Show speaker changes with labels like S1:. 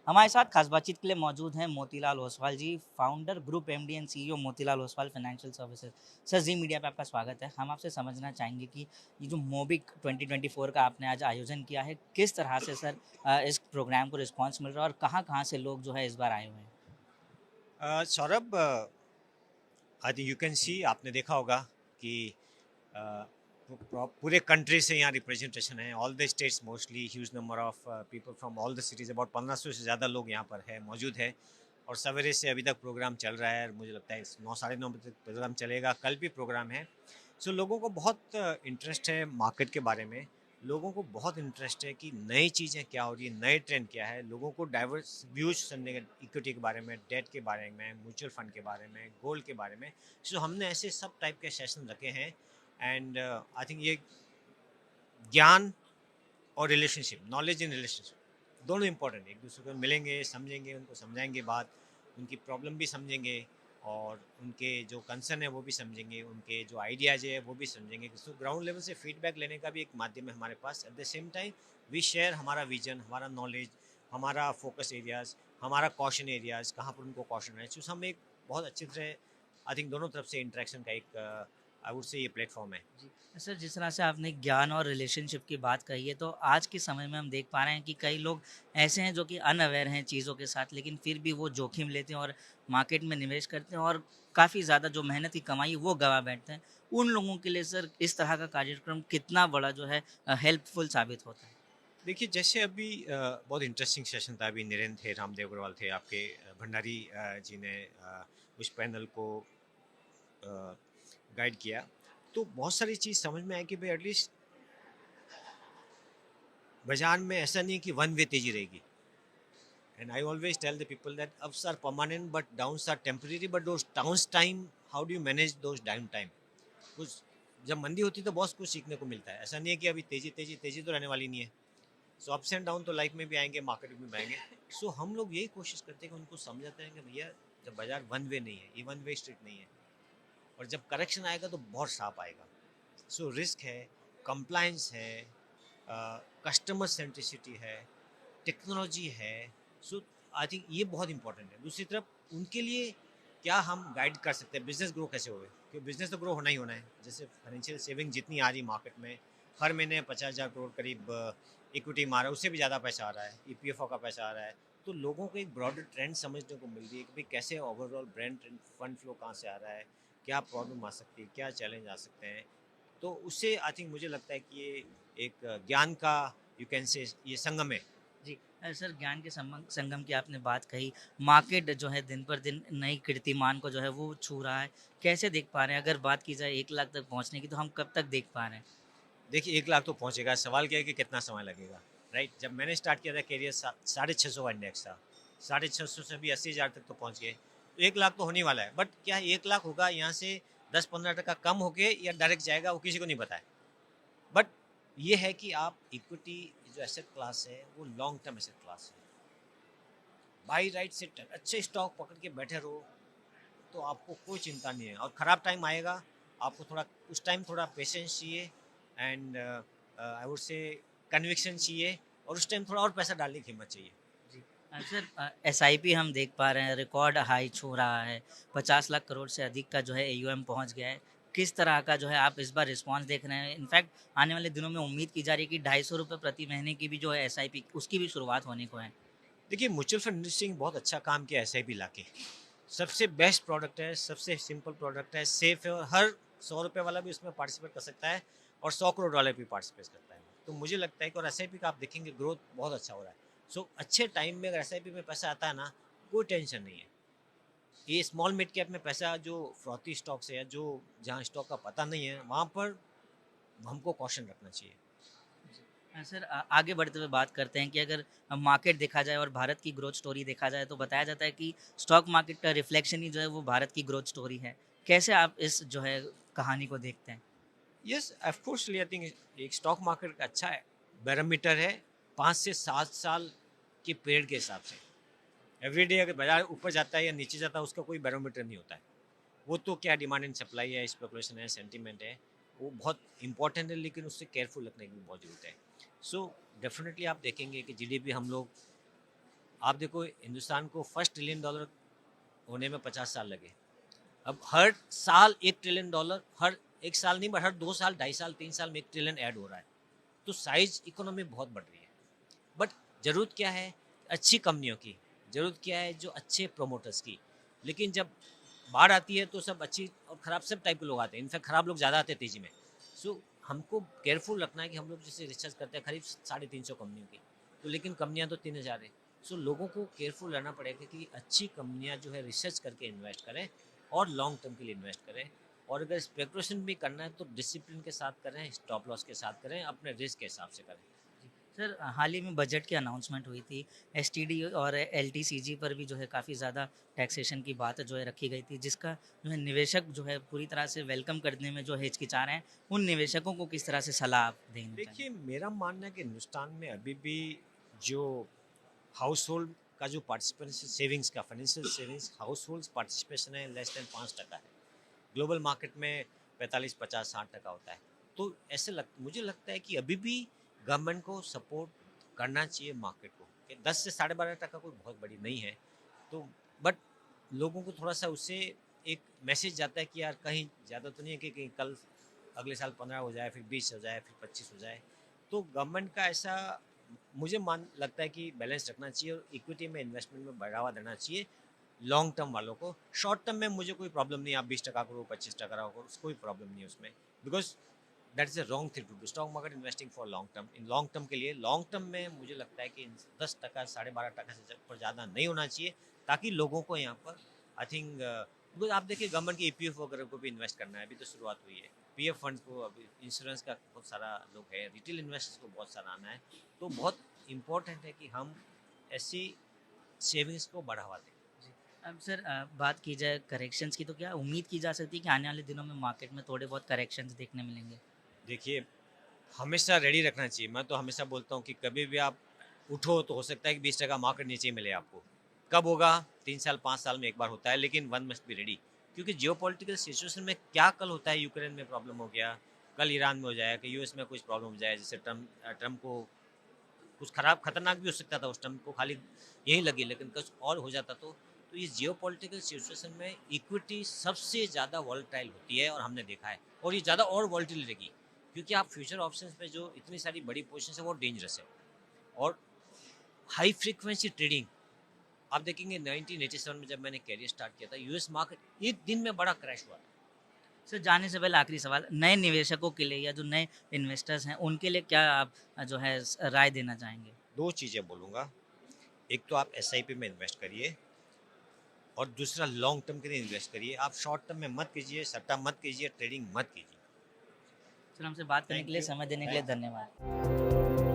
S1: हमारे साथ खास बातचीत के लिए मौजूद हैं Motilal Oswal ji, founder, group MD and CEO Motilal Oswal financial services. Sir, Zee media पे आपका स्वागत है। हम आपसे समझना चाहेंगे कि ये जो मोबिक 2024 का आपने आज आयोजन किया है, किस तरह से सर इस प्रोग्राम को रिस्पॉन्स मिल रहा है और कहाँ-कहाँ से लोग जो है इस बार आए हुए हैं?
S2: Saurabh, I think you can see, आपने देखा होगा कि पूरे कंट्री से यहाँ रिप्रेजेंटेशन है। All the states, mostly huge number of people from all the cities, about 1500 से ज़्यादा लोग यहाँ पर है मौजूद है। और सवेरे से अभी तक प्रोग्राम चल रहा है और मुझे लगता है 9 साढ़े 9 बजे तक प्रोग्राम चलेगा। कल भी प्रोग्राम है। सो लोगों को बहुत इंटरेस्ट है मार्केट के बारे में। लोगों को बहुत इंटरेस्ट है कि नई चीज़ें क्या हो रही है, नए ट्रेंड क्या है। लोगों को डाइवर्स व्यूज सुनने के, इक्विटी के बारे में, डेट के बारे में, म्यूचुअल फंड के बारे में, गोल्ड के बारे में। सो हमने ऐसे सब टाइप के सेशन रखे हैं। एंड आई थिंक ये ज्ञान और रिलेशनशिप, नॉलेज इन रिलेशनशिप, दोनों इंपॉर्टेंट है। एक दूसरे को मिलेंगे, समझेंगे, उनको समझाएंगे बात, उनकी प्रॉब्लम भी समझेंगे और उनके जो कंसर्न है वो भी समझेंगे, उनके जो आइडियाज है वो भी समझेंगे। तो ग्राउंड लेवल से फीडबैक लेने का भी एक माध्यम है हमारे पास। At the same time we share हमारा विजन, हमारा नॉलेज, हमारा फोकस एरियाज, हमारा कॉशन एरियाज, कहाँ पर उनको कॉशन है। तो हम एक बहुत अच्छी तरह, आई थिंक दोनों तरफ से इंटरेक्शन का एक, आई वुड से, ये प्लेटफॉर्म है।
S1: जी। सर, जिस तरह से आपने ज्ञान और रिलेशनशिप की बात कही है, तो आज के समय में हम देख पा रहे हैं कि कई लोग ऐसे हैं जो कि अनअवेयर हैं चीज़ों के साथ, लेकिन फिर भी वो जोखिम लेते हैं और मार्केट में निवेश करते हैं और काफ़ी ज़्यादा जो मेहनत की कमाई है, वो गँवा बैठते हैं। उन लोगों के लिए सर इस तरह का कार्यक्रम कितना बड़ा जो है हेल्पफुल साबित होता है?
S2: देखिए, जैसे अभी बहुत इंटरेस्टिंग सेशन था। अभी नीरेन थे, रामदेव अग्रवाल थे, आपके भंडारी जी ने उस पैनल को गाइड किया। तो बहुत सारी चीज़ समझ में आई कि भाई एटलीस्ट बाजार में ऐसा नहीं कि वन वे तेजी रहेगी। And I always tell the people that ups are permanent but downs are temporary, but those downs time, how do you manage those down time. कुछ जब मंदी होती है तो बहुत कुछ सीखने को मिलता है। ऐसा नहीं है कि अभी तेजी तेजी तेजी तो रहने वाली नहीं है। सो अप्स एंड डाउन तो लाइफ में भी आएंगे, मार्केट में भी आएंगे। सो हम लोग यही कोशिश करते हैं कि उनको समझाते हैं कि भैया, जब बाजार वन वे नहीं है, ये वन वे स्ट्रीट नहीं है, और जब करेक्शन आएगा तो बहुत शार्प आएगा। सो रिस्क है, कंप्लायंस है, कस्टमर सेंट्रिसिटी है, टेक्नोलॉजी है। सो आई थिंक ये बहुत इंपॉर्टेंट है। दूसरी तरफ उनके लिए क्या हम गाइड कर सकते हैं, बिजनेस ग्रो कैसे होवे, क्योंकि बिजनेस तो ग्रो होना ही होना है। जैसे फाइनेंशियल सेविंग जितनी आ रही मार्केट में, हर महीने 50,000 करोड़ करीब इक्विटी मारा, उससे भी ज़्यादा पैसा आ रहा है, ईपीएफओ का पैसा आ रहा है। तो लोगों को एक ब्रॉडर ट्रेंड समझने को मिल रही है कि भाई कैसे ओवरऑल ब्रांड फंड फ्लो कहाँ से आ रहा है, क्या प्रॉब्लम आ सकती है, क्या चैलेंज आ सकते हैं। तो उससे आई थिंक मुझे लगता है कि ये एक ज्ञान का, यू कैन से, ये संगम है।
S1: जी। सर, ज्ञान के संगम की आपने बात कही। मार्केट जो है दिन पर दिन नई कीर्तिमान को जो है वो छू रहा है। कैसे देख पा रहे हैं, अगर बात की जाए 1 लाख तक पहुँचने की, तो हम कब तक देख पा रहे हैं?
S2: देखिए, 1 लाख तो पहुंचेगा। सवाल क्या है कि कितना समय लगेगा। राइट, जब मैंने स्टार्ट किया था कैरियर, 650 का इंडेक्स था। 650 से भी 80,000 तक तो पहुंच गए। तो 1 लाख तो होने वाला है। बट क्या 1 लाख होगा यहाँ से 10-15% कम होके या डायरेक्ट जाएगा, वो किसी को नहीं पता है। बट ये है कि आप इक्विटी जो एसेट क्लास है वो लॉन्ग टर्म एसेट क्लास है। बाई राइट से अच्छे स्टॉक पकड़ के बैठे रहो तो आपको कोई चिंता नहीं है। और ख़राब टाइम आएगा, आपको थोड़ा उस टाइम थोड़ा पेशेंस चाहिए, and I would say conviction चाहिए, और उस टाइम थोड़ा और पैसा डालने की हिम्मत चाहिए।
S1: जी। सर, एसआईपी हम देख पा रहे हैं रिकॉर्ड हाई छू रहा है। 50 लाख करोड़ से अधिक का जो है एयूएम पहुँच गया है। किस तरह का जो है आप इस बार रिस्पॉन्स देख रहे हैं? इनफैक्ट आने वाले दिनों में उम्मीद की जा रही है कि ₹250 प्रति महीने की भी जो है एसआईपी उसकी भी शुरुआत होने को है।
S2: देखिए, म्यूचुअल फंड इंडस्ट्री ने बहुत अच्छा काम किया एस आई पी ला के। सबसे बेस्ट प्रोडक्ट है, सबसे सिंपल प्रोडक्ट है, सेफ है, और हर 100 रुपये वाला भी उसमें पार्टिसिपेट कर सकता है, और 100 करोड़ वाला भी पार्टिसिपेट करता है। तो मुझे लगता है कि, और एस आई पी का आप देखेंगे ग्रोथ बहुत अच्छा हो रहा है। सो अच्छे टाइम में अगर एस आई पी में पैसा आता है ना, कोई टेंशन नहीं है। ये स्मॉल मिड कैप में पैसा, जो फ्रॉती स्टॉक्स है, या जो जहाँ स्टॉक का पता नहीं है, वहाँ पर हमको कॉशन रखना चाहिए।
S1: सर, आगे बढ़ते हुए बात करते हैं कि अगर मार्केट देखा जाए और भारत की ग्रोथ स्टोरी देखा जाए, तो बताया जाता है कि स्टॉक मार्केट का रिफ्लेक्शन ही जो है वो भारत की ग्रोथ स्टोरी है। कैसे आप इस जो है कहानी को देखते हैं?
S2: Yes, of course, I think एक स्टॉक मार्केट का अच्छा है, बैरोमीटर है 5 से 7 साल के पीरियड के हिसाब से। एवरीडे अगर बाजार ऊपर जाता है या नीचे जाता है, उसका कोई बैरोमीटर नहीं होता है। वो तो क्या डिमांड एंड सप्लाई है, स्पेकुलेशन है, सेंटीमेंट है, वो बहुत इंपॉर्टेंट है, लेकिन उससे केयरफुल रखने की भी बहुत जरूरत है। सो डेफिनेटली आप देखेंगे कि जीडीपी हम लोग आप देखो हिंदुस्तान को फर्स्ट ट्रिलियन डॉलर होने में 50 साल लगे। अब हर साल 1 ट्रिलियन डॉलर, हर एक साल नहीं बट हर 2 साल, 2.5 साल, 3 साल में 1 ट्रिलियन ऐड हो रहा है। तो साइज इकोनॉमी बहुत बढ़ रही है। बट ज़रूरत क्या है? अच्छी कंपनियों की ज़रूरत क्या है, जो अच्छे प्रोमोटर्स की। लेकिन जब बाढ़ आती है तो सब अच्छी और ख़राब सब टाइप के लोग आते हैं, इनफैक्ट ख़राब लोग ज़्यादा आते हैं तेज़ी में। सो हमको केयरफुल रखना है कि हम लोग जैसे रिसर्च करते हैं करीब 350 कंपनियों की, तो लेकिन कंपनियां तो 3000 है। सो लोगों को केयरफुल रहना पड़ेगा कि अच्छी कंपनियां जो है रिसर्च करके इन्वेस्ट करें और लॉन्ग टर्म के लिए इन्वेस्ट करें। और अगर स्पेकुलेशन भी करना है तो डिसिप्लिन के साथ करें, स्टॉप लॉस के साथ करें, अपने रिस्क के हिसाब से करें।
S1: सर हाल ही में बजट की अनाउंसमेंट हुई थी। एसटीडी और एलटीसीजी पर भी जो है काफ़ी ज़्यादा टैक्सेशन की बात जो है रखी गई थी, जिसका जो है निवेशक जो है पूरी तरह से वेलकम करने में जो हिचकिचा रहे हैं, उन निवेशकों को किस तरह से सलाह आप देना चाहेंगे?
S2: देखिए, मेरा मानना है कि हिंदुस्तान में अभी भी जो हाउस होल्ड का जो पार्टिसिपेशन सेविंग्स का financial savings house hold participation है लेस देन 5% है। ग्लोबल मार्केट में 45, 50, 60% होता है। तो मुझे लगता है कि अभी भी गवर्नमेंट को सपोर्ट करना चाहिए मार्केट को, कि 10 से 12.5% कोई बहुत बड़ी नहीं है। तो बट लोगों को थोड़ा सा उससे एक मैसेज जाता है कि यार कहीं ज़्यादा तो नहीं है कि कहीं कल अगले साल 15 हो जाए, फिर 20 हो जाए, फिर 25 हो जाए। तो गवर्नमेंट का ऐसा मुझे मान लगता है कि बैलेंस रखना चाहिए और इक्विटी में इन्वेस्टमेंट में बढ़ावा देना चाहिए लॉन्ग टर्म वालों को। शॉर्ट टर्म में मुझे कोई प्रॉब्लम नहीं, आप 20% करो, 25% करो, कोई प्रॉब्लम नहीं है उसमें, because that is a wrong thing to do. Stock market investing for long term, in long term के लिए लॉन्ग टर्म में मुझे लगता है कि 10%, 12.5% से ऊपर ज़्यादा नहीं होना चाहिए, ताकि लोगों को यहाँ पर आई थिंक बिकॉज आप देखिए गवर्नमेंट की ईपीएफ वगैरह को भी इन्वेस्ट करना है, अभी तो शुरुआत हुई है। पीएफ फंड्स को, अभी इंश्योरेंस का बहुत सारा लोग है, रिटेल इन्वेस्टर्स को बहुत सारा आना है। तो बहुत इंपॉर्टेंट है कि हम ऐसी सेविंग्स को बढ़ावा दें।
S1: अब सर बात की जाए करेक्शंस की, तो क्या उम्मीद की जा सकती है कि आने वाले दिनों में मार्केट में थोड़े बहुत करेक्शंस देखने मिलेंगे?
S2: देखिए, हमेशा रेडी रखना चाहिए। मैं तो हमेशा बोलता हूँ कि कभी भी आप उठो तो हो सकता है कि 20% मार्केट नीचे ही मिले आपको। कब होगा? 3 साल 5 साल में एक बार होता है, लेकिन वन मस्ट बी रेडी। क्योंकि जियोपॉलिटिकल सिचुएशन में क्या कल होता है, यूक्रेन में प्रॉब्लम हो गया, कल ईरान में हो जाए, कि यूएस में कुछ प्रॉब्लम हो जाए, जैसे ट्रम्प को कुछ खराब खतरनाक भी हो सकता था, उस ट्रम्प को खाली यही लगी, लेकिन कुछ और हो जाता तो ये जियोपॉलिटिकल सिचुएशन में इक्विटी सबसे ज़्यादा वॉलेटाइल होती है और हमने देखा है, और ये ज़्यादा और वॉलेटाइल रहेगी, क्योंकि आप फ्यूचर ऑप्शंस में जो इतनी सारी बड़ी पोजीशन है वो डेंजरस है। और हाई फ्रीक्वेंसी ट्रेडिंग आप देखेंगे 1987 में जब मैंने कैरियर स्टार्ट किया था, यूएस मार्केट एक दिन में बड़ा क्रैश हुआ था।
S1: सर जाने से पहले आखिरी सवाल, नए निवेशकों के लिए या जो नए इन्वेस्टर्स हैं उनके लिए क्या आप जो है राय देना चाहेंगे?
S2: दो चीज़ें बोलूँगा, एक तो आप एसआईपी में इन्वेस्ट करिए, और दूसरा लॉन्ग टर्म के लिए इन्वेस्ट करिए। आप शॉर्ट टर्म में मत कीजिए, सट्टा मत कीजिए, ट्रेडिंग मत कीजिए।
S1: सर हमसे बात करने के
S2: थैंक
S1: लिए,
S2: यू।
S1: समय देने के लिए
S2: थैंक यू।
S1: धन्यवाद।